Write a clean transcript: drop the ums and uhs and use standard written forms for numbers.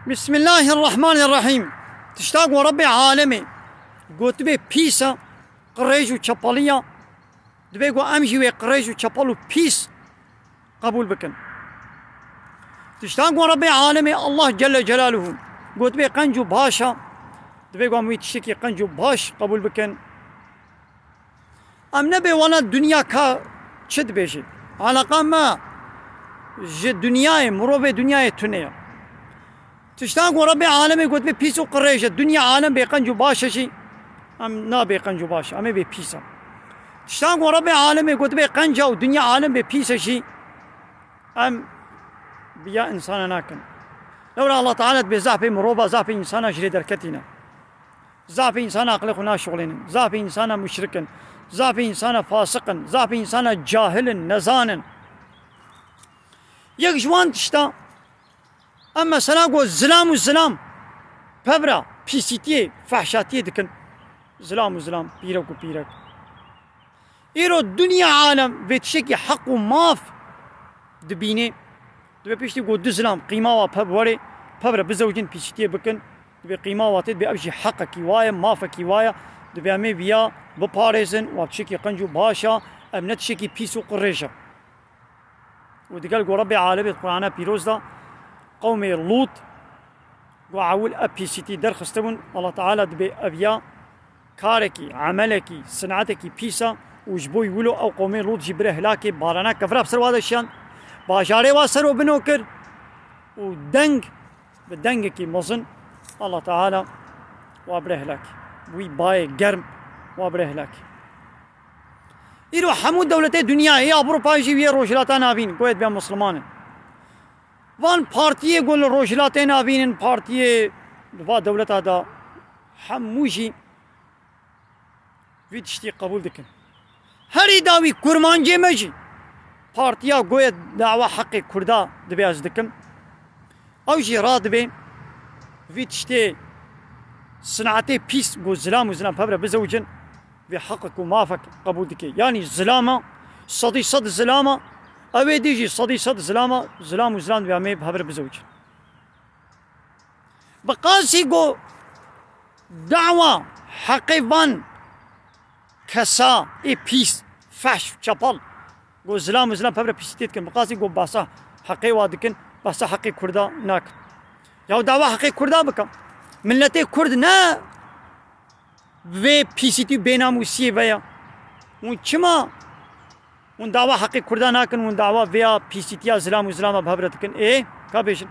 بسم الله الرحمن الرحيم. تشتاق وربي عالمي قلت بي بيسا قريج وشابالية دبي قو امشي وي قريج وشابالو بيس قبول بكن. تشتاق وربي عالمي الله جل جلاله قلت بي قنجو باشا دبي قو اموي تشتكي قنجو باش قبول بكن. ام نبي وانا الدنيا كا چد بيجي علاقة ما جي دنياي مروبي دنياي تنيا. تشتاق وربي عالمي قلت بي بيسو قريش الدنيا عالم بيقنجو باشا شي ام نا بيقنجو باشا امي بي بيسا. تشتاق وربي عالمي قلت بي قنجا ودنيا عالم بي بيسا شي ام بيا انسانا ناكن. لولا الله تعالى بزعفي مروبا زعفي انسانا جري دركتنا زعفي انسانا اقلقنا شغلين زعفي انسانا مشركا زعفي انسانا فاسقا زعفي انسانا جاهلا نزانا يجوان تشتا. اما سناقو الزلام والزلام ببرا بيسيتي فحشاتي دكن زلام وزلام بيرك وبيرك ايرو الدنيا عالم بيتشكي حق وماف دبيني دبي بيشتي قو دزلام قيمة وببوري ببرا بزوجين بيسيتي بكن دبي قيمة واتد بأبجي حق كيوايا ماف كيوايا دبي امي بيا بباريزن وبتشكي قنجو باشا ام نتشكي بيسو قريشة. ودقال قو ربي عالمي القرآن بيروز دا قومي لوط وعول أبي سيتي درخستون الله تعالى دبي أبيا كاركي عملكي صنعتكي بيسا وجبوي ولو أو قومي لوط جبره هلاكي بارانا كفرا بسر وادا الشان باشاري واسرو بنوكر ودنج بدنجكي مصن الله تعالى وابره هلاكي وي باي جرم وابره هلاكي. إيرو حمود دولتي دنيا هي أوروبا جي ويا روجلاتان نافين قويت بها مسلمان وان بارتيه قول روجلاتين نافين بارتيه دفا دولت هذا حموشي في تشتي قبول دكن هري داوي كرمان جيمجي بارتيا قويت دعوة حقي كردا دبي أزدكم أو جي راد بي في تشتي صنعتي بيس قول زلام وزلام فبرا بزوجن بحقك ومافك قبول دكي يعني الزلامة صدي صد الزلامة أبي ديجي صدي صد زلامة زلام وزلام بيعمي بهبر بزوج بقاسي قو دعوة حقيبان كسا اي بيس فاش شابال قو زلام وزلام بهبر بيستيت كن بقاسي قو باسا حقي وادكن باسا حقي كردا ناك ياو دعوة حقي كردا بكم ملتي كرد نا في بيسيتي بيناموسي بيا وچما ون دعوة حقي كردان هاكن ون دعوة فيا بيسيتيا زلام وزلام بهبرتكن ايه كابيشن